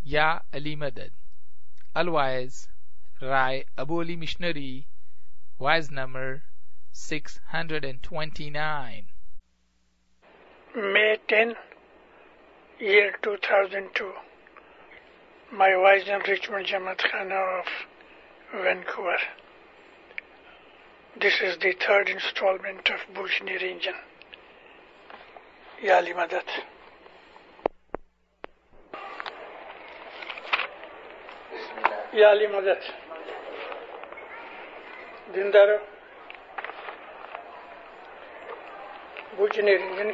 Ya Ali Madad. Otherwise, Rai Abu Ali Missionary, wise number 629. May 10, year 2002. My wise and Richmond Jamaat Khana of Vancouver. This is the third installment of Bhuj Niranjan. Ya Ali Madad. Ya Ali Madad. Dindaro. Bhuj Niranjan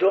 2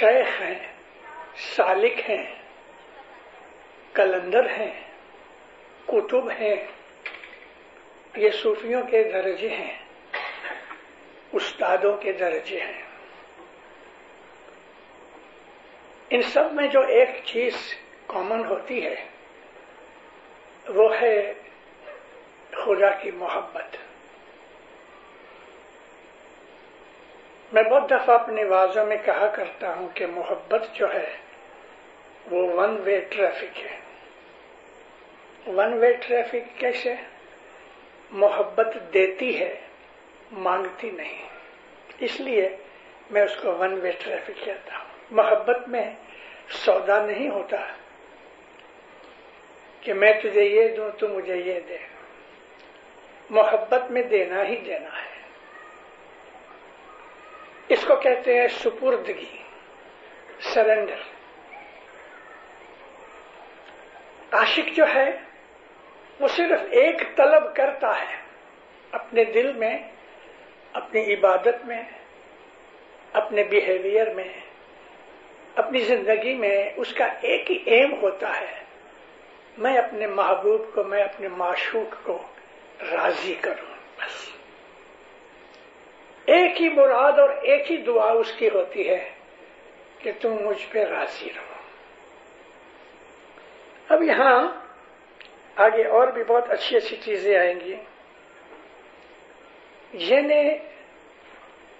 شیخ ہیں، سالک ہیں، کلندر ہیں، کتب ہیں، یہ صوفیوں کے درجے ہیں، استادوں کے درجے ہیں. ان سب میں جو ایک چیز کامن ہوتی ہے وہ ہے خدا کی محبت. میں بہت دفعہ اپنی وعظوں میں کہا کرتا ہوں کہ محبت جو ہے وہ ون وے ٹریفک ہے. ون وے ٹریفک کیسے؟ محبت دیتی ہے، مانگتی نہیں. اس لیے میں اس کو ون وے ٹریفک کہتا ہوں. محبت میں سودا نہیں ہوتا کہ میں تجھے یہ دوں تو مجھے یہ دے. محبت میں دینا ہی دینا ہے. اس کو کہتے ہیں سپردگی، سرنڈر. عاشق جو ہے وہ صرف ایک طلب کرتا ہے اپنے دل میں، اپنی عبادت میں، اپنے بیہیویئر میں، اپنی زندگی میں. اس کا ایک ہی ایم ہوتا ہے، میں اپنے محبوب کو، میں اپنے معشوق کو راضی کروں. بس ایک ہی مراد اور ایک ہی دعا اس کی ہوتی ہے کہ تم مجھ پہ راضی رہو. اب یہاں آگے اور بھی بہت اچھی اچھی چیزیں آئیں گی. یہ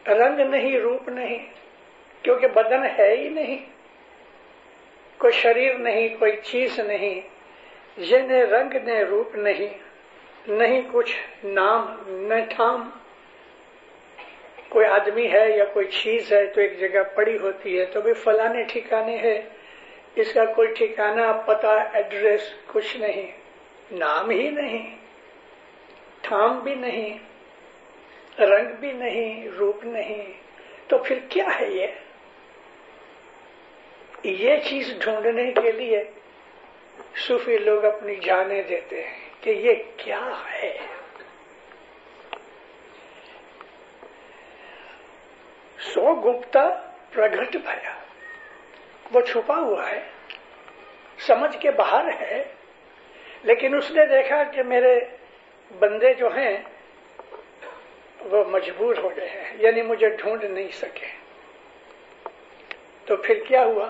رنگ نہیں، روپ نہیں، کیونکہ بدن ہے ہی نہیں، کوئی شریر نہیں، کوئی چیز نہیں. یہ نہ رنگ نہ روپ نہیں، نہیں کچھ نام نہ ٹھام. کوئی آدمی ہے یا کوئی چیز ہے تو ایک جگہ پڑی ہوتی ہے تو بھی فلانے ٹھکانے ہے. اس کا کوئی ٹھکانہ، پتہ، ایڈریس کچھ نہیں. نام ہی نہیں، ٹھام بھی نہیں، رنگ بھی نہیں، روپ نہیں. تو پھر کیا ہے یہ چیز ڈھونڈنے کے لیے صوفی لوگ اپنی جانیں دیتے ہیں کہ یہ کیا ہے. سو گپتا پرگٹ بھیا، وہ چھپا ہوا ہے، سمجھ کے باہر ہے. لیکن اس نے دیکھا کہ میرے بندے جو ہیں وہ مجبور ہو گئے ہیں، یعنی مجھے ڈھونڈ نہیں سکے. تو پھر کیا ہوا؟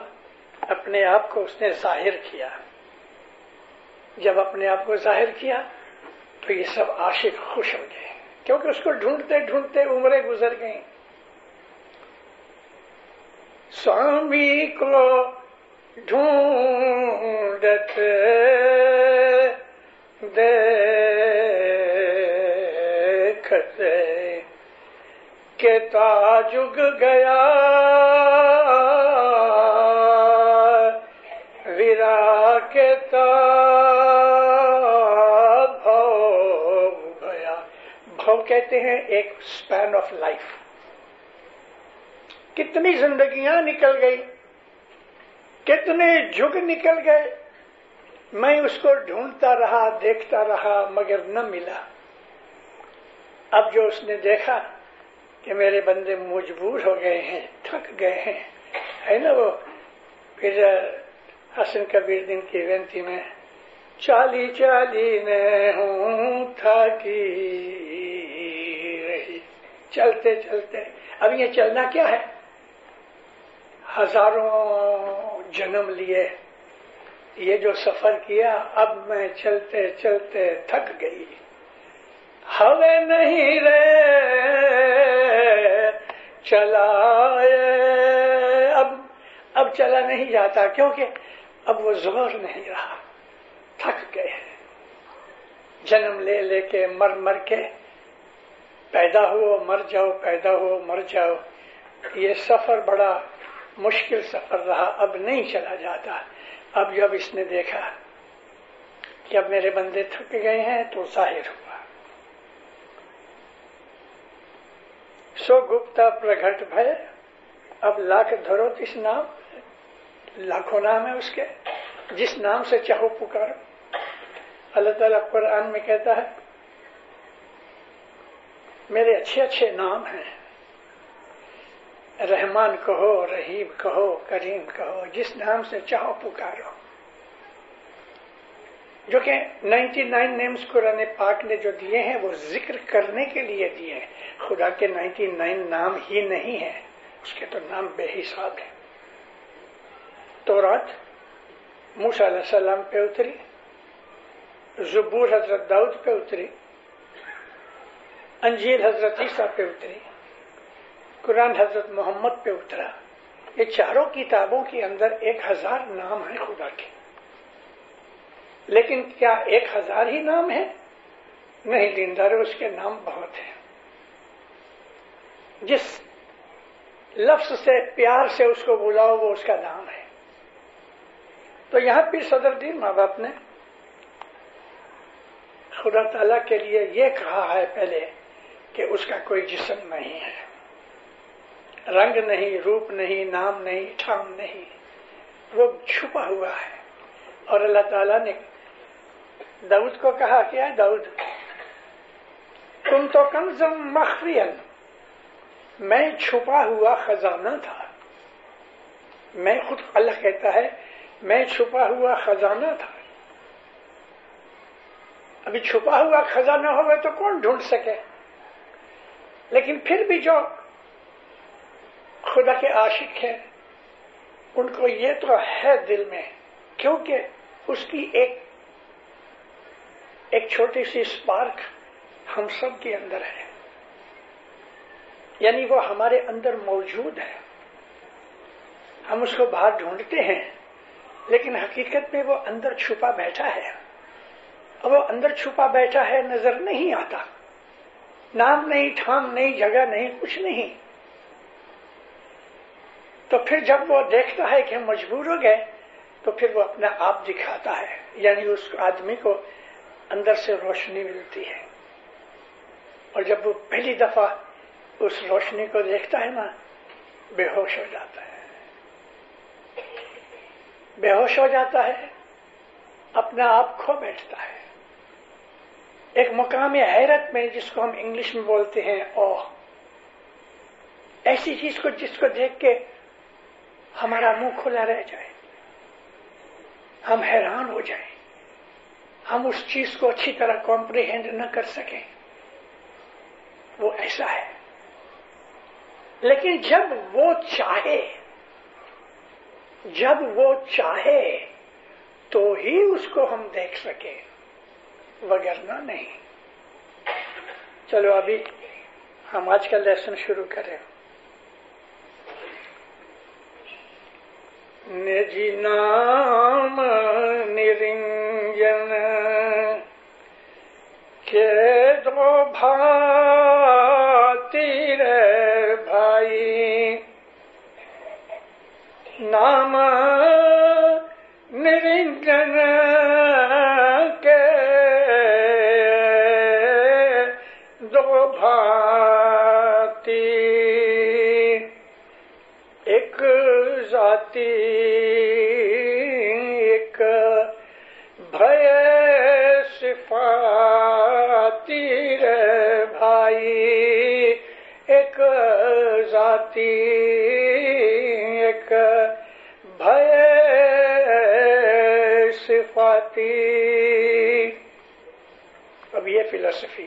اپنے آپ کو اس نے ظاہر کیا. جب اپنے آپ کو ظاہر کیا تو یہ سب عاشق خوش ہو گئے، کیونکہ اس کو ڈھونڈتے ڈھونڈتے عمریں گزر گئیں. سوامی کو ڈھونڈت دیکھتے کہ تاجگ گیا ویرا کے بھو گیا. بھو کہتے ہیں ایک سپین آف لائف. کتنی زندگیاں نکل گئی، کتنے جگ نکل گئے. میں اس کو ڈھونڈتا رہا، دیکھتا رہا، مگر نہ ملا. اب جو اس نے دیکھا کہ میرے بندے مجبور ہو گئے ہیں، تھک گئے ہیں، ہے نا وہ پھر حسن کبیر دین کی وینتی میں چالی چالی نے ہوں تھکی رہی. چلتے چلتے، اب یہ چلنا کیا ہے؟ ہزاروں جنم لیے یہ جو سفر کیا، اب میں چلتے چلتے تھک گئی. ہوے نہیں رے چلائے، اب چلا نہیں جاتا، کیونکہ اب وہ زور نہیں رہا. تھک گئے، جنم لے لے کے، مر مر کے، پیدا ہو مر جاؤ، پیدا ہو مر جاؤ. یہ سفر بڑا مشکل سفر رہا، اب نہیں چلا جاتا. اب جب اس نے دیکھا کہ اب میرے بندے تھک گئے ہیں تو ظاہر ہوا. سو گپتا پرگٹ بھئے. اب لاکھ دھرو اس نام، لاکھوں نام ہے اس کے، جس نام سے چاہو پکارو. اللہ تعالیٰ قرآن میں کہتا ہے میرے اچھے اچھے نام ہیں، رحمان کہو، رحیم کہو، کریم کہو، جس نام سے چاہو پکارو. جو کہ 99 نیمز قرآن پاک نے جو دیے ہیں وہ ذکر کرنے کے لیے دیے ہیں. خدا کے 99 نام ہی نہیں ہیں، اس کے تو نام بے حساب ہیں. تورات موسیٰ علیہ السلام پہ اتری، زبور حضرت داؤد پہ اتری، انجیل حضرت عیسیٰ پہ اتری، قرآن حضرت محمد پہ اترا. یہ چاروں کتابوں کے اندر 1000 نام ہیں خدا کے. لیکن کیا 1000 ہی نام ہیں؟ نہیں دیندار، اس کے نام بہت ہیں. جس لفظ سے پیار سے اس کو بلاؤ وہ اس کا نام ہے. تو یہاں پھر صدر دین ماں باپ نے خدا تعالیٰ کے لیے یہ کہا ہے پہلے کہ اس کا کوئی جسم نہیں ہے، رنگ نہیں، روپ نہیں، نام نہیں، ٹھام نہیں، وہ چھپا ہوا ہے. اور اللہ تعالیٰ نے داؤد کو کہا کہ اے داؤد، تم تو کنزم مخفیًا، میں چھپا ہوا خزانہ تھا. میں خود اللہ کہتا ہے میں چھپا ہوا خزانہ تھا. ابھی چھپا ہوا خزانہ ہوگا تو کون ڈھونڈ سکے؟ لیکن پھر بھی جو خدا کے عاشق ہیں ان کو یہ تو ہے دل میں، کیونکہ اس کی ایک چھوٹی سی سپارک ہم سب کے اندر ہے. یعنی وہ ہمارے اندر موجود ہے. ہم اس کو باہر ڈھونڈتے ہیں لیکن حقیقت میں وہ اندر چھپا بیٹھا ہے. اور وہ اندر چھپا بیٹھا ہے، نظر نہیں آتا. نام نہیں، ٹھام نہیں، جگہ نہیں، کچھ نہیں. تو پھر جب وہ دیکھتا ہے کہ ہم مجبور ہو گئے تو پھر وہ اپنا آپ دکھاتا ہے. یعنی اس آدمی کو اندر سے روشنی ملتی ہے. اور جب وہ پہلی دفعہ اس روشنی کو دیکھتا ہے نا، بے ہوش ہو جاتا ہے. بے ہوش ہو جاتا ہے، اپنا آپ کھو بیٹھتا ہے. ایک مقام حیرت میں، جس کو ہم انگلش میں بولتے ہیں اوہ، ایسی چیز کو جس کو دیکھ کے ہمارا منہ کھلا رہ جائے، ہم حیران ہو جائیں، ہم اس چیز کو اچھی طرح کمپریہینڈ نہ کر سکیں. وہ ایسا ہے. لیکن جب وہ چاہے تو ہی اس کو ہم دیکھ سکیں، وگرنہ نہیں. چلو ابھی ہم آج کا لیسن شروع کریں. نجی نام نرنجن کے دو بھاتی رے بھائی، نام نرنجن کے دو بھاتی، ایک ذاتی ایک بھے صفاتی رے بھائی، ایک ذاتی ایک بھے صفاتی. اب یہ فلسفی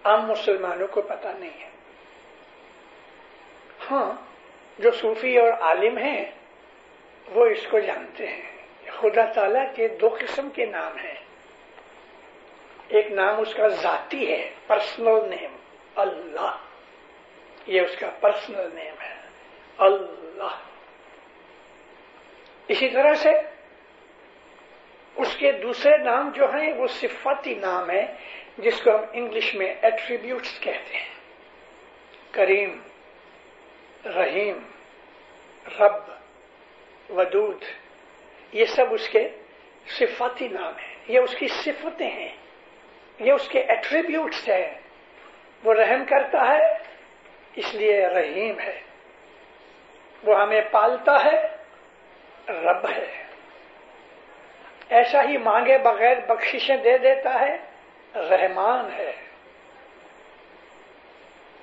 عام مسلمانوں کو پتہ نہیں ہے. ہاں، جو صوفی اور عالم ہیں وہ اس کو جانتے ہیں. خدا تعالیٰ کے 2 قسم کے نام ہیں. ایک نام اس کا ذاتی ہے، پرسنل نیم، اللہ. یہ اس کا پرسنل نیم ہے، اللہ. اسی طرح سے اس کے دوسرے نام جو ہیں وہ صفاتی نام ہے، جس کو ہم انگلش میں ایٹریبیوٹس کہتے ہیں. کریم، رحیم، رب، ودود، یہ سب اس کے صفاتی نام ہیں. یہ اس کی صفتیں ہیں، یہ اس کے ایٹریبیوٹس ہیں. وہ رحم کرتا ہے اس لیے رحیم ہے. وہ ہمیں پالتا ہے، رب ہے. ایسا ہی مانگے بغیر بخششیں دے دیتا ہے، رحمان ہے.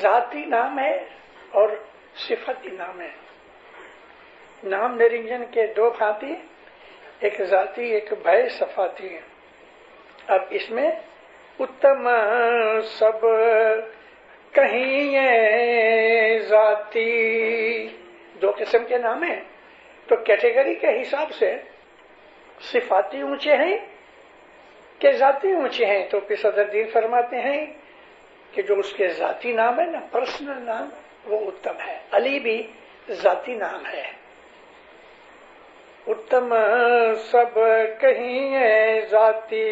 ذاتی نام ہے اور صفتی نام ہے، نام نرنجن کے دو بھانتی، ایک ذاتی ایک بھے صفاتی ہے۔ اب اس میں اتم سب کہیں ذاتی دو قسم کے نام ہیں، تو کیٹیگری کے حساب سے صفاتی اونچے ہیں کہ ذاتی اونچے ہیں، تو پھر صدرالدین فرماتے ہیں کہ جو اس کے ذاتی نام ہے نا، پرسنل نام، وہ اتم ہے۔ علی بھی ذاتی نام ہے۔ اتم سب کہیں ذاتی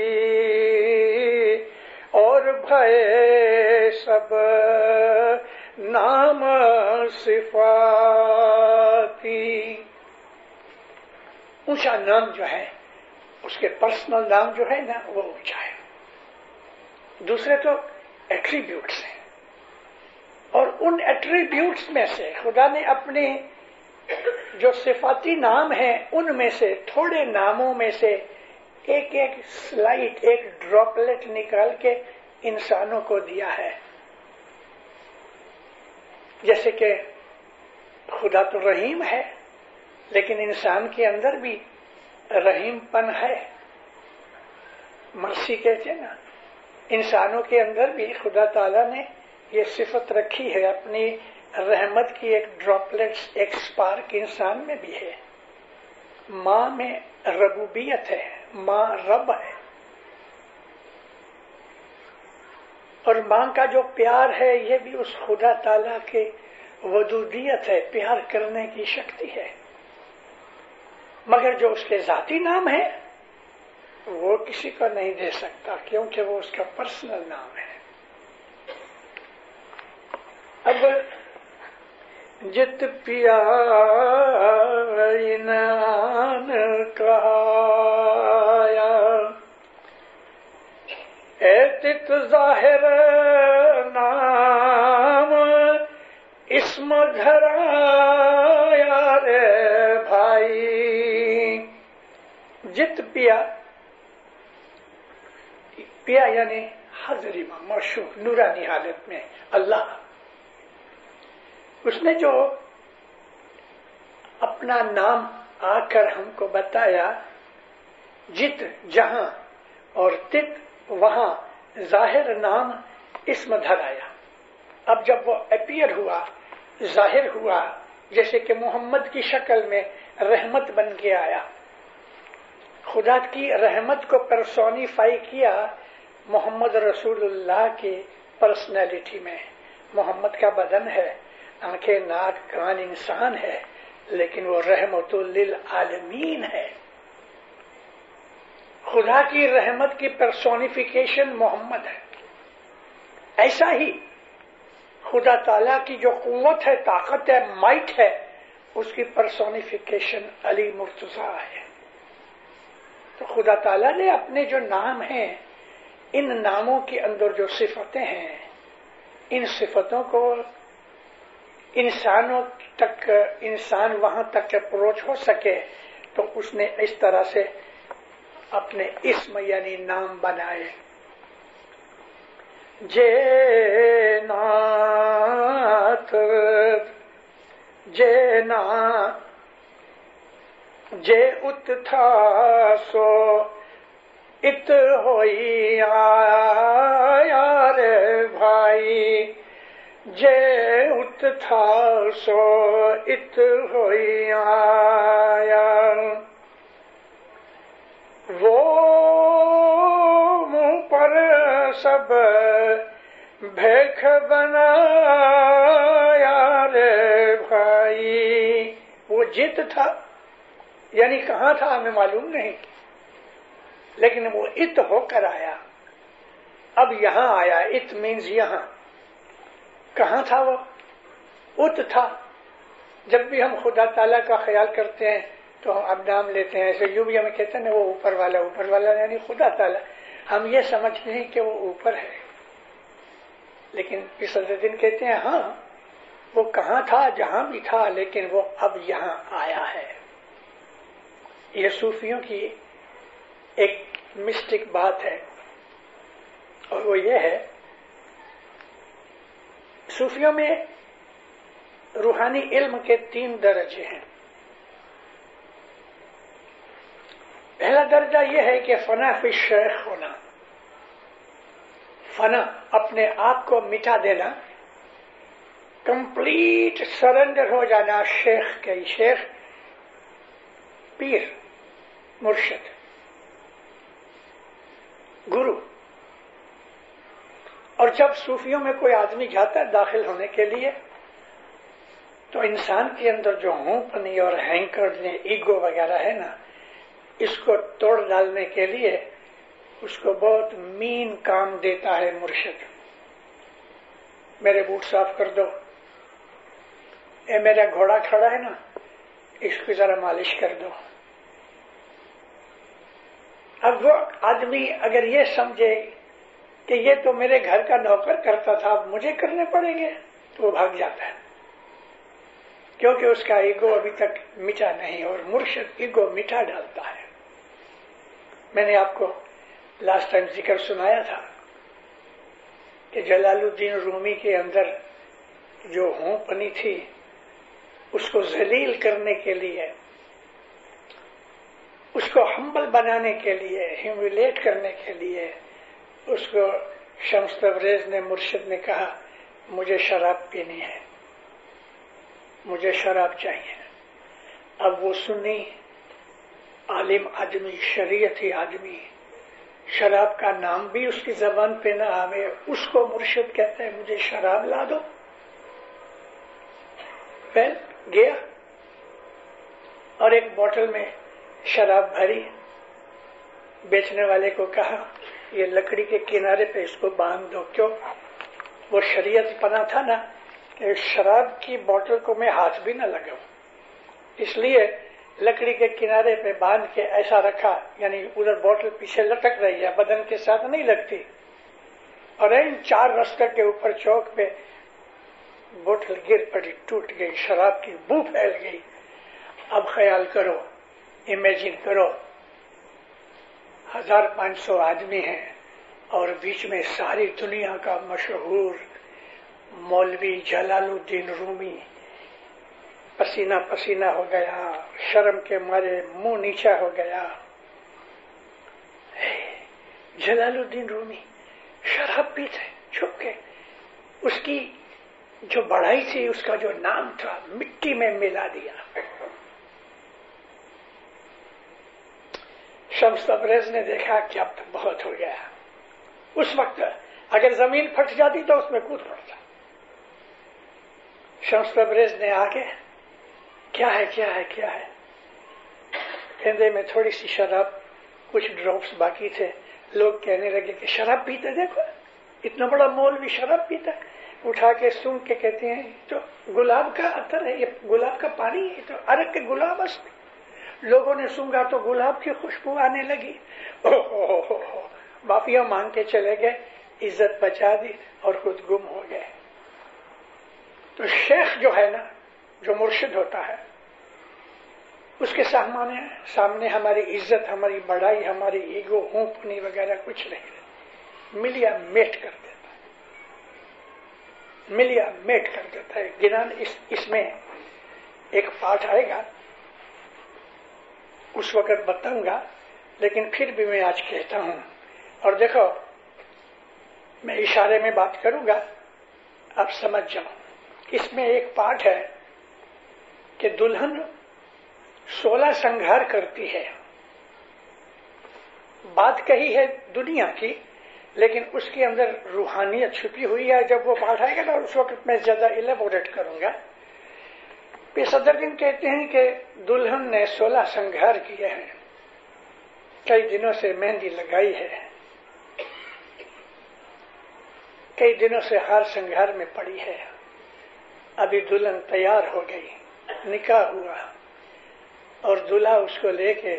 اور بھے سب نام صفاتی۔ اونچا نام جو ہے اس کے پرسنل نام جو ہے نا وہ اونچا ہے۔ دوسرے تو ایٹریبیوٹس ہیں، اور ان ایٹریبیوٹس میں سے خدا نے اپنے جو صفاتی نام ہیں ان میں سے تھوڑے ناموں میں سے ایک ایک سلائٹ، ایک ڈراپلٹ نکال کے انسانوں کو دیا ہے۔ جیسے کہ خدا تو رحیم ہے، لیکن انسان کے اندر بھی رحیم پن ہے، مرسی کہتے ہیں نا۔ انسانوں کے اندر بھی خدا تعالیٰ نے یہ صفت رکھی ہے، اپنی رحمت کی ایک ڈراپلیٹس، ایک سپارک انسان میں بھی ہے۔ ماں میں ربوبیت ہے، ماں رب ہے، اور ماں کا جو پیار ہے یہ بھی اس خدا تعالیٰ کے ودودیت ہے، پیار کرنے کی شکتی ہے۔ مگر جو اس کے ذاتی نام ہے وہ کسی کو نہیں دے سکتا، کیونکہ وہ اس کا پرسنل نام ہے۔ اب جت پیا انعام کہایا، اے تت ظاہر نام اسم دھرایا رے بھائی۔ جت پیا، پیا یعنی حضری میں معشوق، نورانی حالت میں اللہ، اس نے جو اپنا نام آ کر ہم کو بتایا، جت جہاں اور تت وہاں، ظاہر نام اسم دھرایا۔ اب جب وہ اپیئر ہوا، ظاہر ہوا، جیسے کہ محمد کی شکل میں رحمت بن کے آیا، خدا کی رحمت کو پرسونیفائی کیا محمد رسول اللہ کی پرسنالٹی میں۔ محمد کا بدن ہے، آنکھیں ناک کان انسان ہے، لیکن وہ رحمت للعالمین ہے۔ خدا کی رحمت کی پرسونیفیکیشن محمد ہے۔ ایسا ہی خدا تعالیٰ کی جو قوت ہے، طاقت ہے، مائٹ ہے، اس کی پرسونیفیکیشن علی مرتضیٰ ہے۔ تو خدا تعالیٰ نے اپنے جو نام ہیں، ان ناموں کے اندر جو صفتیں ہیں، ان صفتوں کو انسانوں تک، انسان وہاں تک اپروچ ہو سکے، تو اس نے اس طرح سے اپنے اسم یعنی نام بنائے۔ جے ناتھ جے نا جے ات تھا سو ات ہوئی آیا رے بھائی۔ جے ات تھا سو ات ہوئی آیا، وہ منہ پر سب بھیک بنایا رے بھائی۔ وہ جت تھا یعنی کہاں تھا ہمیں معلوم نہیں، لیکن وہ ات ہو کر آیا، اب یہاں آیا۔ ات مینز یہاں۔ کہاں تھا وہ؟ ات تھا۔ جب بھی ہم خدا تعالیٰ کا خیال کرتے ہیں تو ہم اب نام لیتے ہیں، ایسے یوں بھی ہمیں کہتے ہیں وہ اوپر والا، اوپر والا یعنی خدا تعالیٰ۔ ہم یہ سمجھتے ہیں کہ وہ اوپر ہے، لیکن صدرالدین کہتے ہیں ہاں وہ کہاں تھا؟ جہاں بھی تھا، لیکن وہ اب یہاں آیا ہے۔ یہ صوفیوں کی ایک مسٹک بات ہے، اور وہ یہ ہے، صوفیوں میں روحانی علم کے 3 درجے ہیں۔ پہلا درجہ یہ ہے کہ فنا فی شیخ ہونا، فنا اپنے آپ کو مٹا دینا، کمپلیٹ سرنڈر ہو جانا شیخ کے، شیخ پیر، مرشد، گرو۔ اور جب صوفیوں میں کوئی آدمی جاتا ہے داخل ہونے کے لیے تو انسان کے اندر جو ہوں پنی اور ہینکر ایگو وغیرہ ہے نا، اس کو توڑ ڈالنے کے لیے اس کو بہت مین کام دیتا ہے مرشد۔ میرے بوٹ صاف کر دو، اے میرا گھوڑا کھڑا ہے نا، اس کی ذرا مالش کر دو۔ اب وہ آدمی اگر یہ سمجھے کہ یہ تو میرے گھر کا نوکر کرتا تھا، اب مجھے کرنے پڑیں گے، تو وہ بھاگ جاتا ہے، کیونکہ اس کا ایگو ابھی تک مٹا نہیں، اور مرشد ایگو مٹا ڈالتا ہے۔ میں نے آپ کو لاسٹ ٹائم ذکر سنایا تھا کہ جلال الدین رومی کے اندر جو ہوں پنی تھی، اس کو ذلیل کرنے کے لیے، اس کو ہمبل بنانے کے لیے، ہیوملیٹ کرنے کے لیے، اس کو شمس تبریز نے، مرشد نے کہا مجھے شراب پینی ہے، مجھے شراب چاہیے۔ اب وہ سنی عالم آدمی، شریعتی آدمی، شراب کا نام بھی اس کی زبان پہ نہ آوے، اس کو مرشد کہتا ہے مجھے شراب لا دو۔ پھر گیا اور ایک بوتل میں شراب بھری، بیچنے والے کو کہا یہ لکڑی کے کنارے پہ اس کو باندھ دو۔ کیوں؟ وہ شریعت پنا تھا نا کہ شراب کی بوتل کو میں ہاتھ بھی نہ لگاؤں، اس لیے لکڑی کے کنارے پہ باندھ کے ایسا رکھا، یعنی ادھر بوتل پیچھے لٹک رہی ہے، بدن کے ساتھ نہیں لگتی، اور ان 4 رستہ کے اوپر چوک پہ بوتل گر پڑی، ٹوٹ گئی، شراب کی بو پھیل گئی۔ اب خیال کرو، امیجن کرو، 1500 آدمی ہیں اور بیچ میں ساری دنیا کا مشہور مولوی جلال الدین رومی پسینہ پسینہ ہو گیا، شرم کے مارے منہ نیچا ہو گیا۔ جلال الدین رومی شراب پیتے چھپ کے، اس کی جو بڑائی تھی، اس کا جو نام تھا، مٹی میں ملا دیا۔ شمس تبریز نے دیکھا کہ اب تک بہت ہو گیا۔ اس وقت اگر زمین پھٹ جاتی تو اس میں کود پڑتا۔ شمس تبریز نے آگے کیا ہے کیا ہے کیا ہے، کہندے میں تھوڑی سی شراب، کچھ ڈراپس باقی تھے۔ لوگ کہنے لگے کہ شراب پیتے، دیکھو اتنا بڑا مولوی شراب پیتا ہے۔ اٹھا کے سونگ کے کہتے ہیں تو گلاب کا عطر ہے، یہ گلاب کا پانی ہے، تو عرق کے گلاب است۔ لوگوں نے سونگا تو گلاب کی خوشبو آنے لگی۔ معافیاں مانگ کے چلے گئے، عزت بچا دی اور خود گم ہو گئے۔ تو شیخ جو ہے نا، جو مرشد ہوتا ہے، اس کے سامنے ہماری عزت، ہماری بڑائی، ہماری ایگو، ہوں پنی وغیرہ کچھ نہیں، ملیا میٹ کر دیتا ہے، ملیا میٹ کر دیتا ہے۔ گنان اس میں ایک پارٹ آئے گا، اس وقت بتاؤں گا، لیکن پھر بھی میں آج کہتا ہوں۔ اور دیکھو، میں اشارے میں بات کروں گا، آپ سمجھ جاؤ۔ اس میں ایک پارٹ ہے کہ دلہن 16 سنگھار کرتی ہے۔ بات کہی ہے دنیا کی، لیکن اس کے اندر روحانیت چھپی ہوئی ہے۔ جب وہ پارٹ آئے گا نا، اس وقت میں زیادہ ایلیبوریٹ کروں گا۔ صدر دن کہتے ہیں کہ دلہن نے 16 سنگھار کیے ہیں، کئی دنوں سے مہندی لگائی ہے، کئی دنوں سے ہار سنگھار میں پڑی ہے، ابھی دلہن تیار ہو گئی، نکاح ہوا، اور دلہا اس کو لے کے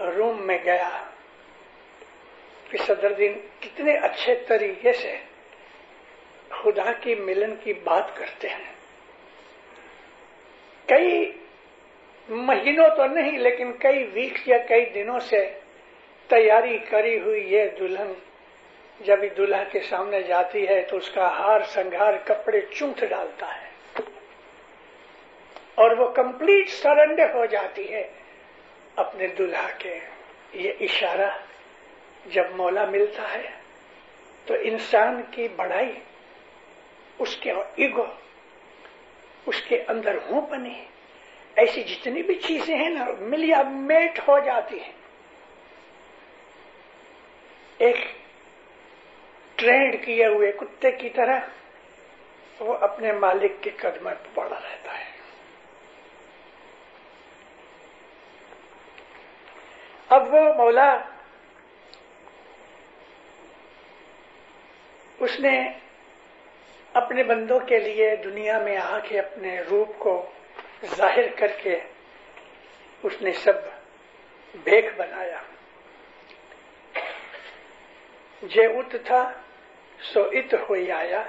روم میں گیا۔ صدر دن کتنے اچھے طریقے سے خدا کی ملن کی بات کرتے ہیں۔ کئی مہینوں تو نہیں، لیکن کئی ویکس یا کئی دنوں سے تیاری کری ہوئی یہ دلہن جب دلہا کے سامنے جاتی ہے تو اس کا ہار سنگھار کپڑے چونٹ ڈالتا ہے اور وہ کمپلیٹ سرنڈر ہو جاتی ہے اپنے دلہا کے. یہ اشارہ جب مولا ملتا ہے تو انسان کی بڑائی، اس کے ایگو، اس کے اندر ہوں پنی، ایسی جتنی بھی چیزیں ہیں نا ملیا میٹ ہو جاتی ہیں. ایک ٹرینڈ کیے ہوئے کتے کی طرح وہ اپنے مالک کے قدموں پر پڑا رہتا ہے. اب وہ مولا اس نے اپنے بندوں کے لیے دنیا میں آ کے اپنے روپ کو ظاہر کر کے اس نے سب بھیک بنایا. جے ات تھا سو ات ہوئی آیا،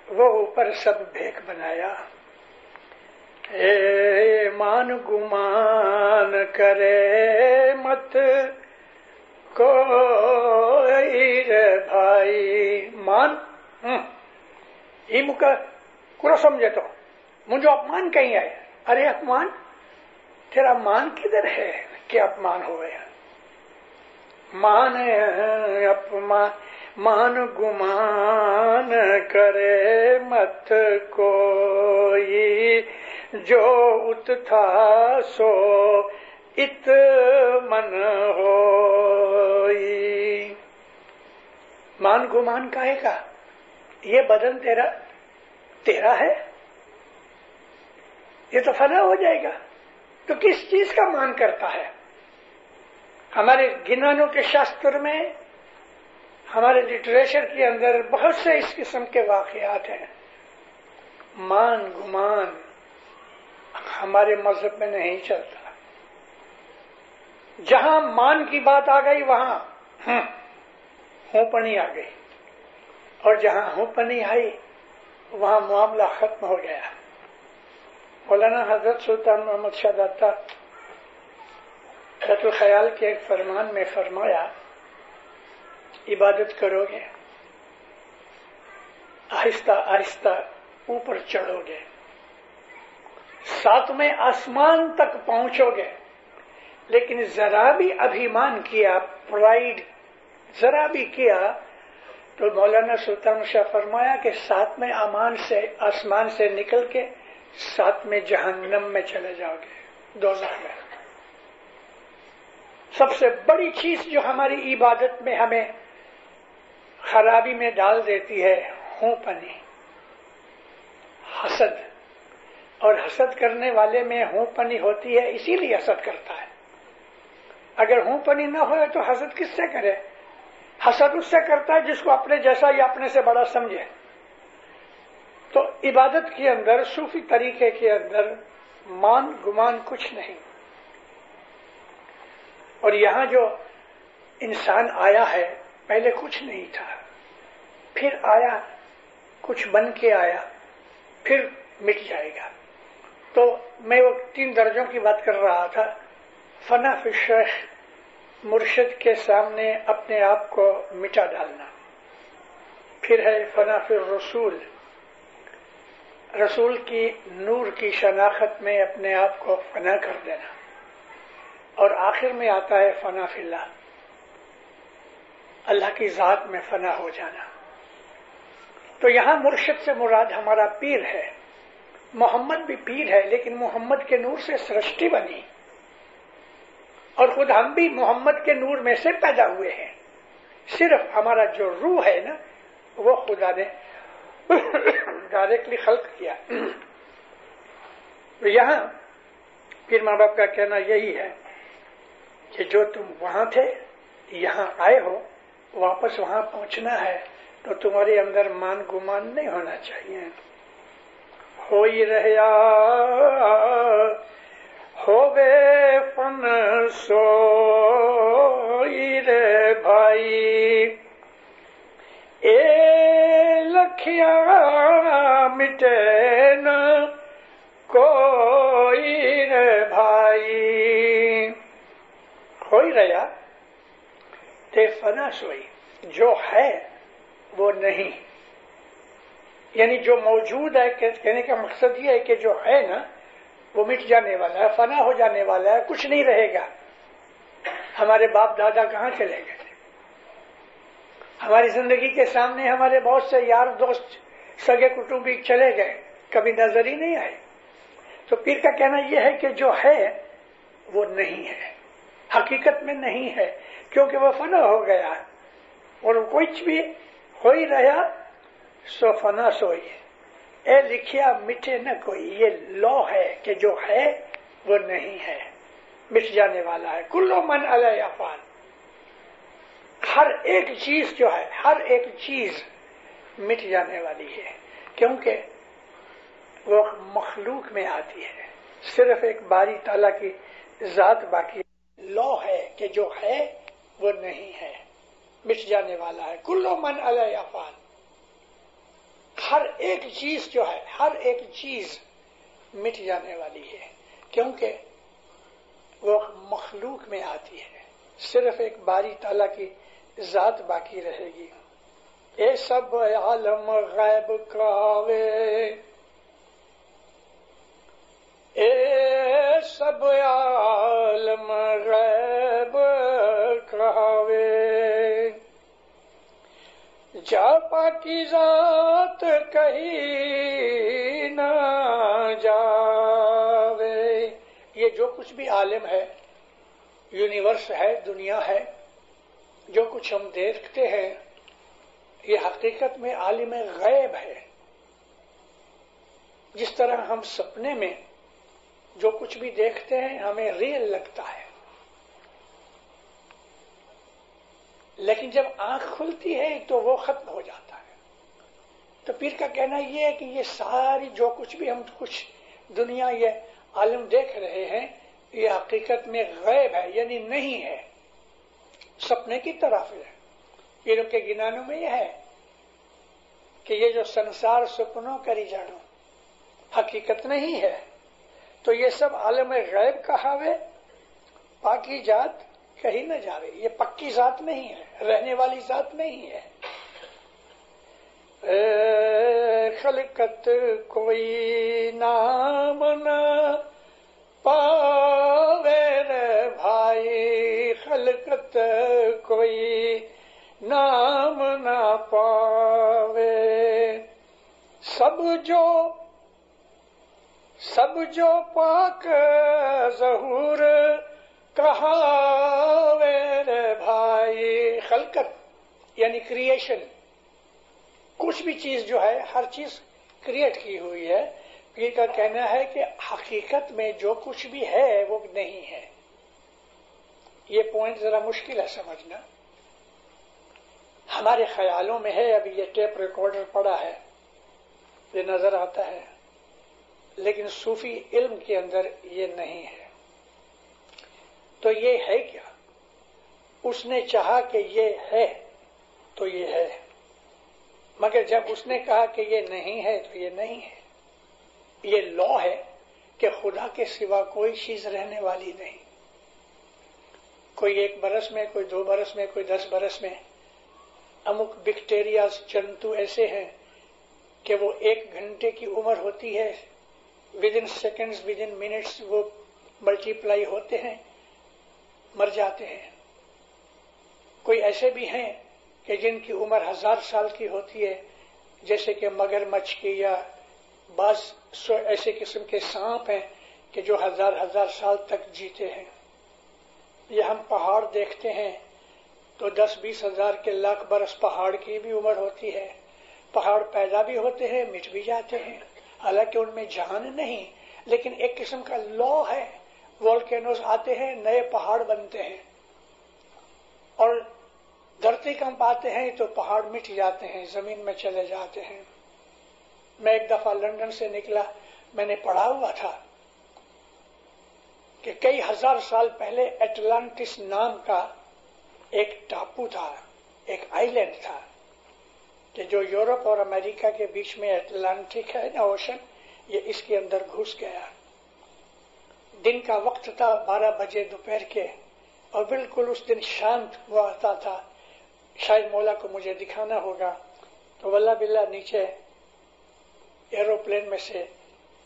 وہ اوپر سب بھیک بنایا. اے مان گمان کرے مت کوئی رے بھائی. مان یہ مکہ کو سمجھے تو مجھے اپمان کہیں آئے. ارے اپمان تیرا مان کدھر ہے کہ اپمان ہوئے؟ مان اپمان مان گمان کرے مت کوئی، جو ات تھا سو ات من ہوئی. مان گمان کہے گا یہ بدن تیرا ہے، یہ تو فنا ہو جائے گا. تو کس چیز کا مان کرتا ہے؟ ہمارے گنانوں کے شاستر میں، ہمارے لٹریچر کے اندر بہت سے اس قسم کے واقعات ہیں. مان گمان ہمارے مذہب میں نہیں چلتا. جہاں مان کی بات آ گئی وہاں ہونپنی آ گئی، اور جہاں ہونپنی آئی وہاں معاملہ ختم ہو گیا. مولانا حضرت سلطان محمد شاہ داتا خط الخیال کے ایک فرمان میں فرمایا، عبادت کرو گے آہستہ آہستہ اوپر چڑھو گے، ساتویں آسمان تک پہنچو گے، لیکن ذرا بھی ابھیمان کیا، پرائیڈ ذرا بھی کیا تو مولانا سلطان شاہ فرمایا کہ ساتویں آسمان سے نکل کے ساتویں جہنم میں چلے جاؤ گے، دوزخ میں. سب سے بڑی چیز جو ہماری عبادت میں ہمیں خرابی میں ڈال دیتی ہے ہونپنی، حسد. اور حسد کرنے والے میں ہونپنی ہوتی ہے، اسی لیے حسد کرتا ہے. اگر ہونپنی نہ ہوئے تو حسد کس سے کرے؟ حسد اس سے کرتا ہے جس کو اپنے جیسا یا اپنے سے بڑا سمجھے. تو عبادت کے اندر، صوفی طریقے کے اندر مان گمان کچھ نہیں. اور یہاں جو انسان آیا ہے پہلے کچھ نہیں تھا، پھر آیا کچھ بن کے آیا، پھر مٹ جائے گا. تو میں وہ 3 درجوں کی بات کر رہا تھا. فنا فی الشیخ، مرشد کے سامنے اپنے آپ کو مٹا ڈالنا. پھر ہے فنا فی الرسول، رسول کی نور کی شناخت میں اپنے آپ کو فنا کر دینا. اور آخر میں آتا ہے فنا فی اللہ، اللہ کی ذات میں فنا ہو جانا. تو یہاں مرشد سے مراد ہمارا پیر ہے. محمد بھی پیر ہے، لیکن محمد کے نور سے سرشٹی بنی، اور خود ہم بھی محمد کے نور میں سے پیدا ہوئے ہیں. صرف ہمارا جو روح ہے نا وہ خدا نے ڈائریکٹلی خلق کیا. تو یہاں پیر ماں باپ کا کہنا یہی ہے کہ جو تم وہاں تھے یہاں آئے ہو، واپس وہاں پہنچنا ہے، تو تمہارے اندر مان گمان نہیں ہونا چاہیے. ہوئی رہیا ہووے فن سوئی رے بھائی، اے لکھیا مٹے نہ کوئی رے بھائی. ہوئی رہیا تے فنا سوئی، جو ہے وہ نہیں، یعنی جو موجود ہے، کہنے کا مقصد یہ ہے کہ جو ہے نا وہ مٹ جانے والا ہے، فنا ہو جانے والا ہے، کچھ نہیں رہے گا۔ ہمارے باپ دادا کہاں چلے گئے تھے؟ ہماری زندگی کے سامنے ہمارے بہت سے یار دوست سگے کٹمبی چلے گئے، کبھی نظر ہی نہیں آئے۔ تو پیر کا کہنا یہ ہے کہ جو ہے وہ نہیں ہے، حقیقت میں نہیں ہے، کیونکہ وہ فنا ہو گیا اور کچھ بھی ہو ہی رہا سو فنا سوئی، اے لکھیا مٹے نہ کوئی، یہ لو ہے کہ جو ہے وہ نہیں ہے، مٹ جانے والا ہے۔ کلو من علیہ فان، ہر ایک چیز جو ہے، ہر ایک چیز مٹ جانے والی ہے، کیونکہ وہ مخلوق میں آتی ہے، صرف ایک باری تعالیٰ کی ذات باقی ہے۔ لو ہے کہ جو ہے وہ نہیں ہے، مٹ جانے والا ہے۔ کلو من علیہ فان، ہر ایک چیز جو ہے، ہر ایک چیز مٹ جانے والی ہے، کیونکہ وہ مخلوق میں آتی ہے، صرف ایک باری تعالیٰ کی ذات باقی رہے گی۔ اے سب عالم غیب کراوے، اے سب عالم غیب کراوے، جا پاکی ذات کہیں نہ جاوے۔ یہ جو کچھ بھی عالم ہے، یونیورس ہے، دنیا ہے، جو کچھ ہم دیکھتے ہیں، یہ حقیقت میں عالم غیب ہے۔ جس طرح ہم سپنے میں جو کچھ بھی دیکھتے ہیں ہمیں ریئل لگتا ہے، لیکن جب آنکھ کھلتی ہے تو وہ ختم ہو جاتا ہے۔ تو پیر کا کہنا یہ ہے کہ یہ ساری جو کچھ بھی ہم کچھ دنیا یہ عالم دیکھ رہے ہیں، یہ حقیقت میں غیب ہے، یعنی نہیں ہے، سپنے کی طرف ہے۔ پیروں کے گنانوں میں یہ ہے کہ یہ جو سنسار سپنوں کری جانو حقیقت نہیں ہے، تو یہ سب عالم غیب کہاوے، پاکی ذات کہیں نہ جاوے۔ یہ پکی ذات نہیں ہے، رہنے والی ذات نہیں ہے۔ خلقت کوئی نام نہ پاوے رے بھائی، خلقت کوئی نام نہ پاوے، سب جو پاک ظہور کہاوے رے بھائی۔ خلقت یعنی کریشن، کچھ بھی چیز جو ہے، ہر چیز کریٹ کی ہوئی ہے۔ پیر کا کہنا ہے کہ حقیقت میں جو کچھ بھی ہے وہ نہیں ہے۔ یہ پوائنٹ ذرا مشکل ہے سمجھنا، ہمارے خیالوں میں ہے۔ ابھی یہ ٹیپ ریکارڈر پڑا ہے، یہ نظر آتا ہے، لیکن صوفی علم کے اندر یہ نہیں ہے۔ تو یہ ہے کیا؟ اس نے چاہا کہ یہ ہے تو یہ ہے، مگر جب اس نے کہا کہ یہ نہیں ہے تو یہ نہیں ہے۔ یہ لا ہے کہ خدا کے سوا کوئی چیز رہنے والی نہیں۔ کوئی 1 برس میں، کوئی 2 برس میں، کوئی 10 برس میں امک بیکٹیریاز، جنتو ایسے ہیں کہ وہ 1 گھنٹے کی عمر ہوتی ہے، ودن سیکنڈز، ودن منٹس وہ ملٹیپلائی ہوتے ہیں، مر جاتے ہیں۔ کوئی ایسے بھی ہیں کہ جن کی عمر 1000 سال کی ہوتی ہے، جیسے کہ مگر مچھ کی، یا بعض ایسے قسم کے سانپ ہیں کہ جو 1000 سال تک جیتے ہیں۔ یہ ہم پہاڑ دیکھتے ہیں تو 10-20 ہزار کے لاکھ برس پہاڑ کی بھی عمر ہوتی ہے۔ پہاڑ پیدا بھی ہوتے ہیں، مٹ بھی جاتے ہیں، حالانکہ ان میں جان نہیں، لیکن ایک قسم کا لا ہے۔ والکینوز آتے ہیں، نئے پہاڑ بنتے ہیں، اور دھرتی کنپ آتے ہیں تو پہاڑ مٹ جاتے ہیں، زمین میں چلے جاتے ہیں۔ میں ایک دفعہ لندن سے نکلا، میں نے پڑھا ہوا تھا کہ کئی 1000 سال پہلے اٹلانٹس نام کا ایک ٹاپو تھا، ایک آئی لینڈ تھا، کہ جو یورپ اور امریکہ کے بیچ میں اٹلانٹک ہے نا اوشن، یہ اس کے اندر گھس گیا۔ دن کا وقت تھا، 12 بجے دوپہر کے، اور بالکل اس دن شانت ہوا تھا، شاید مولا کو مجھے دکھانا ہوگا، تو واللہ باللہ نیچے ایروپلین میں سے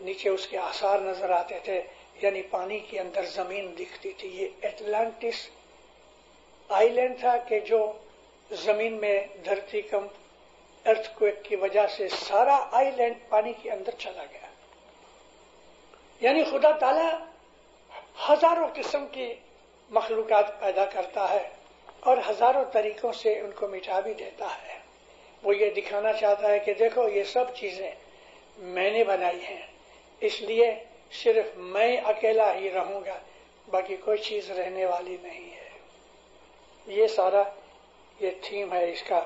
نیچے اس کے آثار نظر آتے تھے، یعنی پانی کے اندر زمین دکھتی تھی۔ یہ اٹلانٹس آئی لینڈ تھا کہ جو زمین میں دھرتی کمپ ارتھ کویک کی وجہ سے سارا آئی لینڈ پانی کے اندر چلا گیا۔ یعنی خدا تعالی ہزاروں قسم کی مخلوقات پیدا کرتا ہے اور ہزاروں طریقوں سے ان کو مٹا بھی دیتا ہے۔ وہ یہ دکھانا چاہتا ہے کہ دیکھو یہ سب چیزیں میں نے بنائی ہیں، اس لیے صرف میں اکیلا ہی رہوں گا، باقی کوئی چیز رہنے والی نہیں ہے۔ یہ سارا یہ تھیم ہے اس کا۔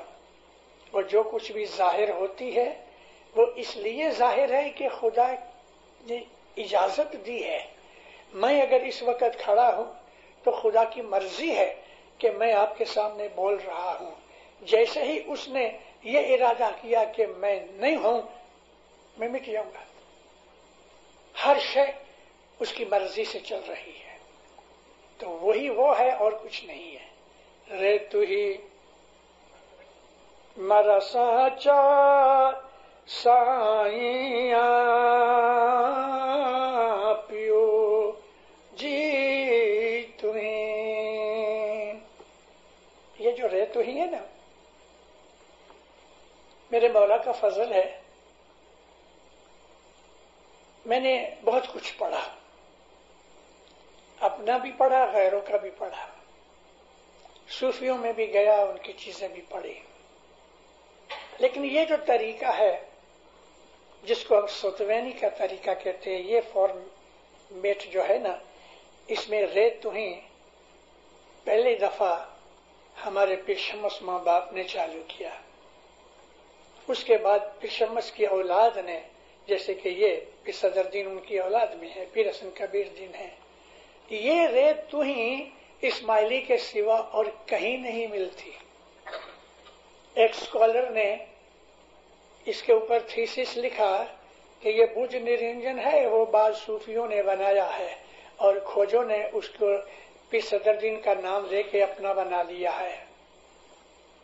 اور جو کچھ بھی ظاہر ہوتی ہے وہ اس لیے ظاہر ہے کہ خدا نے اجازت دی ہے۔ میں اگر اس وقت کھڑا ہوں تو خدا کی مرضی ہے کہ میں آپ کے سامنے بول رہا ہوں۔ جیسے ہی اس نے یہ ارادہ کیا کہ میں نہیں ہوں، میں مٹ جاؤں گا۔ ہر شے اس کی مرضی سے چل رہی ہے، تو وہی وہ ہے اور کچھ نہیں ہے۔ رے تو ہی مرا سچا سائیاں پیو جی تمہیں، یہ جو رے تو ہی ہے نا، میرے مولا کا فضل ہے۔ میں نے بہت کچھ پڑھا، اپنا بھی پڑھا، غیروں کا بھی پڑھا، صوفیوں میں بھی گیا، ان کی چیزیں بھی پڑھی، لیکن یہ جو طریقہ ہے جس کو ہم ستوینی کا طریقہ کہتے ہیں، یہ فارمیٹ جو ہے نا، اس میں رے تو ہی پہلی دفعہ ہمارے پیر شمس ماں باپ نے چالو کیا، اس کے بعد پیر شمس کی اولاد نے، جیسے کہ یہ پیر صدر دین ان کی اولاد میں ہے، پیر حسن کبیر دین ہے، یہ رے تو ہی اسماعیلی کے سوا اور کہیں نہیں ملتی۔ ایک اسکالر نے اس کے اوپر تھیسس لکھا کہ یہ بج نرنجن ہے، وہ بعض صوفیوں نے بنایا ہے اور کھوجوں نے اس کو پیر صدر دین کا نام لے کے اپنا بنا لیا ہے۔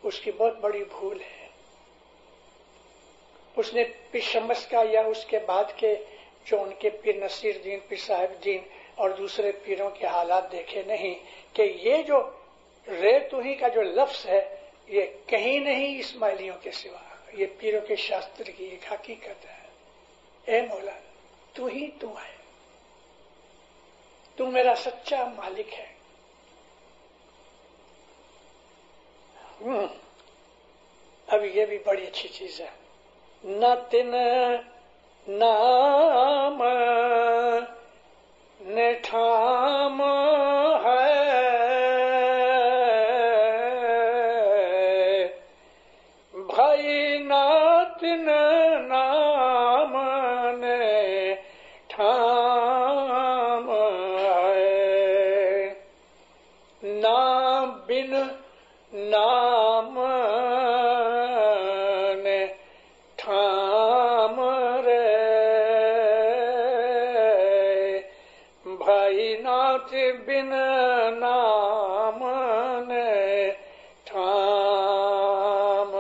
اس کی بہت بڑی بھول ہے۔ اس نے پیر شمس کا یا اس کے بعد کے جو ان کے پیر نصیر دین، پیر صاحب دین اور دوسرے پیروں کے حالات دیکھے نہیں کہ یہ جو رے تو ہی کا جو لفظ ہے یہ کہیں نہیں اسماعیلیوں کے سوا، یہ پیروں کے شاستر کی ایک حقیقت ہے۔ اے مولا تو ہی تو ہے، تو میرا سچا مالک ہے۔ اب یہ بھی بڑی اچھی چیز ہے۔ نہ تن نام نے ٹھام ہے، بھائی نہ تن نام نے ٹھام ہے، نام بن نام نے ٹھام رے، بھائی ناتھ بن نام نے ٹھام،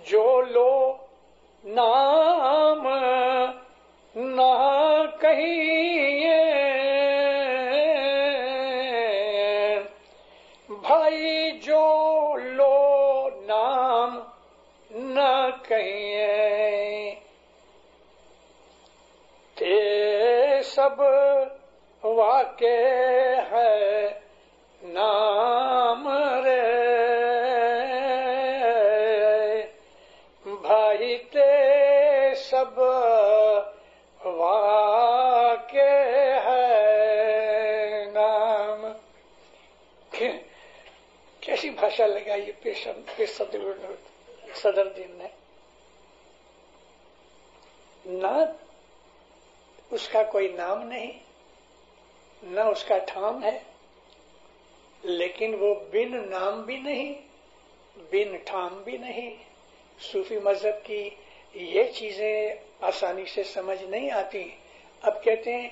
جو لو نام نہ کہیے، بھائی جو لو نام نہ کہیے، تے سب واقع ہے نام رے، بھائی تے سب واقع ہے نام۔ کیسی بھاشا لگائی پیر صدر دین نے۔ نہ اس کا کوئی نام نہیں، نہ اس کا ٹھام ہے، لیکن وہ بن نام بھی نہیں، بن ٹھام بھی نہیں۔ صوفی مذہب کی یہ چیزیں آسانی سے سمجھ نہیں آتی۔ اب کہتے ہیں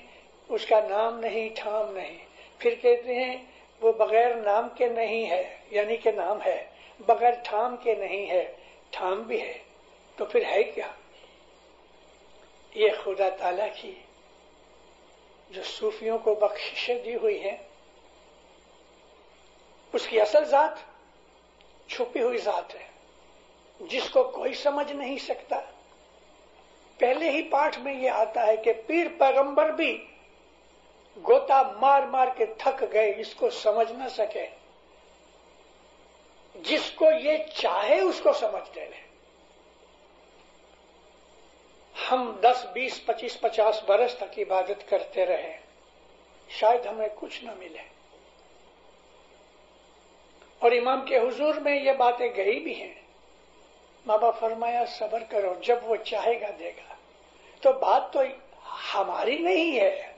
اس کا نام نہیں، ٹھام نہیں، پھر کہتے ہیں وہ بغیر نام کے نہیں ہے، یعنی کہ نام ہے، بغیر ٹھام کے نہیں ہے، ٹھام بھی ہے، تو پھر ہے کیا؟ یہ خدا تعالیٰ کی جو صوفیوں کو بخششیں دی ہوئی ہیں، اس کی اصل ذات چھپی ہوئی ذات ہے جس کو کوئی سمجھ نہیں سکتا. پہلے ہی پاٹھ میں یہ آتا ہے کہ پیر پیغمبر بھی گوتا مار مار کے تھک گئے، اس کو سمجھ نہ سکے. جس کو یہ چاہے اس کو سمجھ لے. ہم 10 20 25 50 برس تک عبادت کرتے رہے، شاید ہمیں کچھ نہ ملے. اور امام کے حضور میں یہ باتیں گئی بھی ہیں. بابا فرمایا صبر کرو، جب وہ چاہے گا دے گا. تو بات تو ہماری نہیں ہے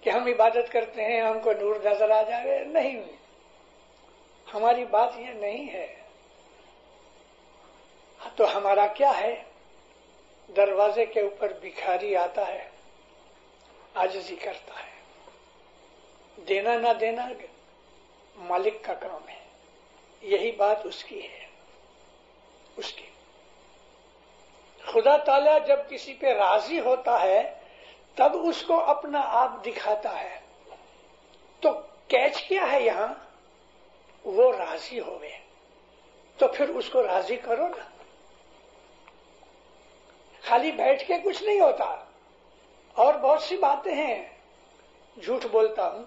کہ ہم عبادت کرتے ہیں ہم کو نور نظر آ جائے، نہیں، ہماری بات یہ نہیں ہے. تو ہمارا کیا ہے؟ دروازے کے اوپر بھکاری آتا ہے، عاجزی کرتا ہے. دینا نہ دینا مالک کا کام ہے. یہی بات اس کی ہے، اس کی. خدا تعالیٰ جب کسی پہ راضی ہوتا ہے تب اس کو اپنا آپ دکھاتا ہے. تو کیچ کیا ہے یہاں؟ وہ راضی ہوئے تو پھر اس کو راضی کرو نا. خالی بیٹھ کے کچھ نہیں ہوتا. اور بہت سی باتیں ہیں. جھوٹ بولتا ہوں،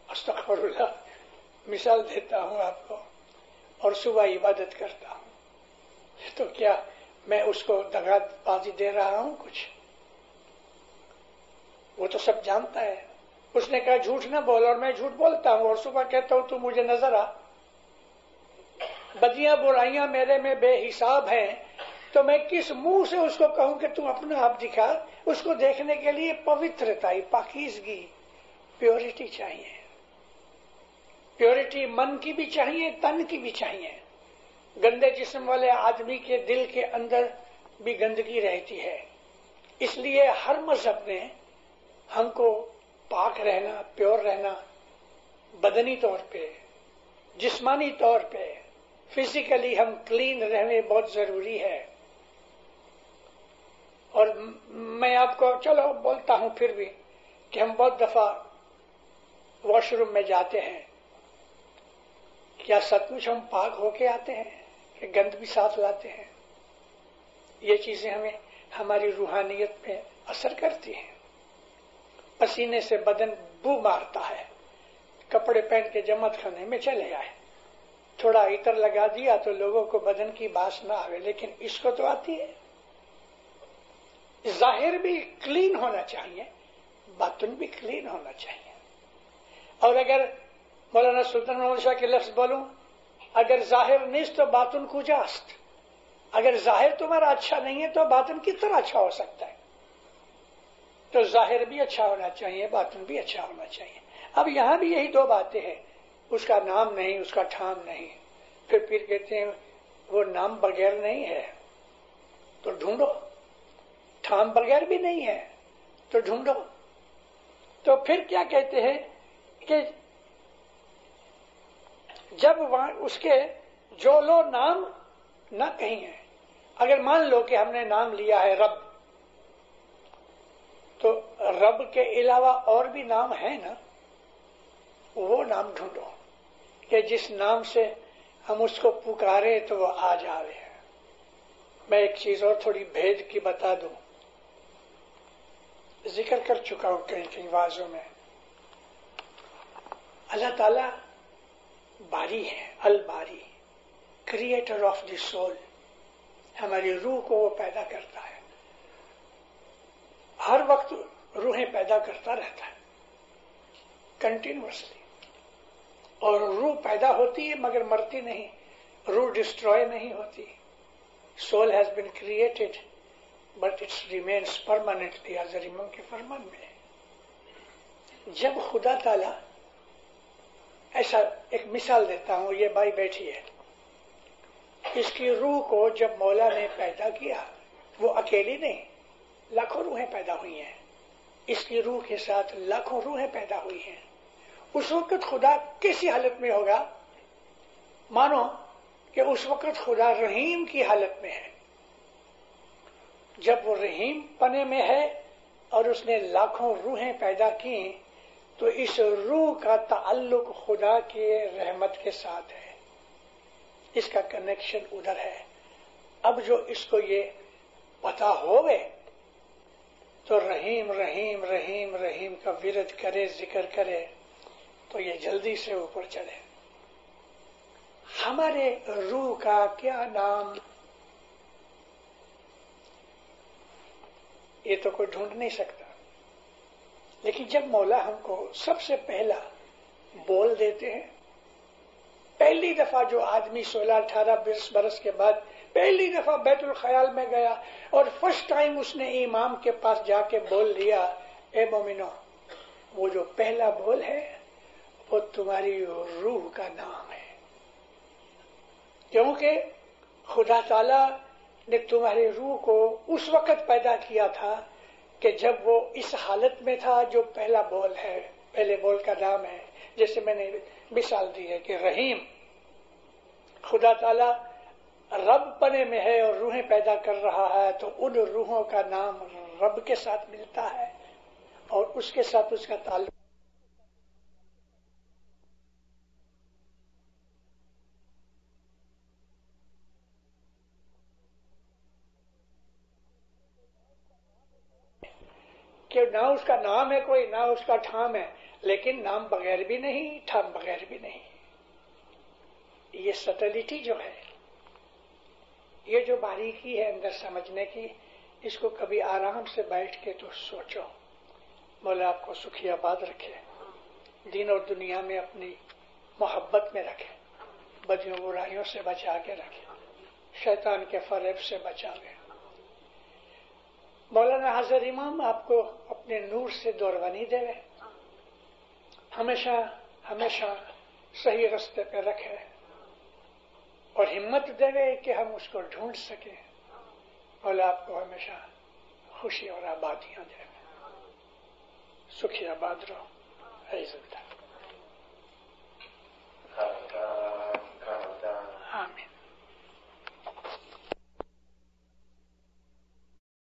استغفر اللہ، مثال دیتا ہوں آپ کو، اور صبح عبادت کرتا ہوں، تو کیا میں اس کو دغا بازی دے رہا ہوں؟ کچھ وہ تو سب جانتا ہے. اس نے کہا جھوٹ نہ بول، اور میں جھوٹ بولتا ہوں اور صبح کہتا ہوں تو مجھے نظر آ. بدیاں برائیاں میرے میں بے حساب ہیں، تو میں کس منہ سے اس کو کہوں کہ تم اپنا آپ دکھا؟ اس کو دیکھنے کے لیے پوترتا، پاکیزگی، پیورٹی چاہیے. پیورٹی من کی بھی چاہیے، تن کی بھی چاہیے. گندے جسم والے آدمی کے دل کے اندر بھی گندگی رہتی ہے. اس لیے ہر مذہب نے ہم کو پاک رہنا، پیور رہنا، بدنی طور پہ، جسمانی طور پہ، فزیکلی ہم کلین رہنے بہت ضروری ہے. اور میں آپ کو چلو بولتا ہوں پھر بھی کہ ہم بہت دفعہ واش روم میں جاتے ہیں. کیا سچ مچ ہم پاک ہو کے آتے ہیں کہ گند بھی ساتھ لاتے ہیں؟ یہ چیزیں ہمیں ہماری روحانیت میں اثر کرتی ہیں. پسینے سے بدن بو مارتا ہے. کپڑے پہن کے جماعت خانے میں چلے آئے، تھوڑا عطر لگا دیا تو لوگوں کو بدن کی باس نہ آئے، لیکن اس کو تو آتی ہے. ظاہر بھی کلین ہونا چاہیے، باطن بھی کلین ہونا چاہیے. اور اگر مولانا سلطان محمد شاہ کے لفظ بولوں، اگر ظاہر نیست تو باطن کجاست. اگر ظاہر تمہارا اچھا نہیں ہے تو باطن کس طرح اچھا ہو سکتا ہے؟ تو ظاہر بھی اچھا ہونا چاہیے، باطن بھی اچھا ہونا چاہیے. اب یہاں بھی یہی دو باتیں ہیں، اس کا نام نہیں، اس کا ٹھام نہیں. پھر کہتے ہیں وہ نام بغیر نہیں ہے تو ڈھونڈو، ٹھام بغیر بھی نہیں ہے تو ڈھونڈو. تو پھر کیا کہتے ہیں کہ جب اس کے جو لو نام نہ کہیں ہیں. اگر مان لو کہ ہم نے نام لیا ہے رب، تو رب کے علاوہ اور بھی نام ہے نا، وہ نام ڈھونڈو کہ جس نام سے ہم اس کو پکارے تو وہ آ جاوے. میں ایک چیز اور تھوڑی بھید کی بتا دوں، ذکر کر چکا ہوں کئی کئی واضحوں میں. اللہ تعالی باری ہے، الباری، کریٹر آف دی سول. ہماری روح کو وہ پیدا کرتا ہے، ہر وقت روحیں پیدا کرتا رہتا ہے کنٹینیوسلی. اور روح پیدا ہوتی ہے مگر مرتی نہیں، روح ڈسٹروائے نہیں ہوتی. Soul has been created but it's remains permanently, حضرت امام کے فرمان میں. جب خدا تعالی ایسا، ایک مثال دیتا ہوں، یہ بھائی بیٹھی ہے، اس کی روح کو جب مولا نے پیدا کیا، وہ اکیلی نہیں، لاکھوں روحیں پیدا ہوئی ہیں. اس کی روح کے ساتھ لاکھوں روحیں پیدا ہوئی ہیں. اس وقت خدا کیسی حالت میں ہوگا؟ مانو کہ اس وقت خدا رحیم کی حالت میں ہے. جب وہ رحیم پنے میں ہے اور اس نے لاکھوں روحیں پیدا کی تو اس روح کا تعلق خدا کی رحمت کے ساتھ ہے، اس کا کنیکشن ادھر ہے. اب جو اس کو یہ پتا ہوئے تو رحیم رحیم رحیم رحیم کا ورد کرے، ذکر کرے تو یہ جلدی سے اوپر چڑھے. ہمارے روح کا کیا نام؟ یہ تو کوئی ڈھونڈ نہیں سکتا. لیکن جب مولا ہم کو سب سے پہلا بول دیتے ہیں، پہلی دفعہ جو آدمی 16-18 برس کے بعد پہلی دفعہ بیت الخیال میں گیا اور فرسٹ ٹائم اس نے امام کے پاس جا کے بول دیا، اے مومنو، وہ جو پہلا بول ہے وہ تمہاری روح کا نام ہے. کیونکہ خدا تعالی نے تمہاری روح کو اس وقت پیدا کیا تھا کہ جب وہ اس حالت میں تھا جو پہلا بول ہے، پہلے بول کا نام ہے. جیسے میں نے مثال دی ہے کہ رحیم، خدا تعالی رب پنے میں ہے اور روحیں پیدا کر رہا ہے تو ان روحوں کا نام رب کے ساتھ ملتا ہے اور اس کے ساتھ اس کا تعلق. کہ نہ اس کا نام ہے کوئی، نہ اس کا ٹھام ہے، لیکن نام بغیر بھی نہیں، ٹھام بغیر بھی نہیں. یہ سٹلٹی جو ہے، یہ جو باریکی ہے اندر سمجھنے کی، اس کو کبھی آرام سے بیٹھ کے تو سوچو. مولا آپ کو سکھی آباد رکھے، دین اور دنیا میں اپنی محبت میں رکھے، بدیوں برائیوں سے بچا کے رکھے، شیطان کے فریب سے بچاوے. مولانا حضر امام آپ کو اپنے نور سے دوروانی دے، ہمیشہ ہمیشہ صحیح رستے پہ رکھے اور ہمت دے کہ ہم اس کو ڈھونڈ سکیں. مولا آپ کو ہمیشہ خوشی اور آبادیاں دے. سکھی آباد رہو. عزت.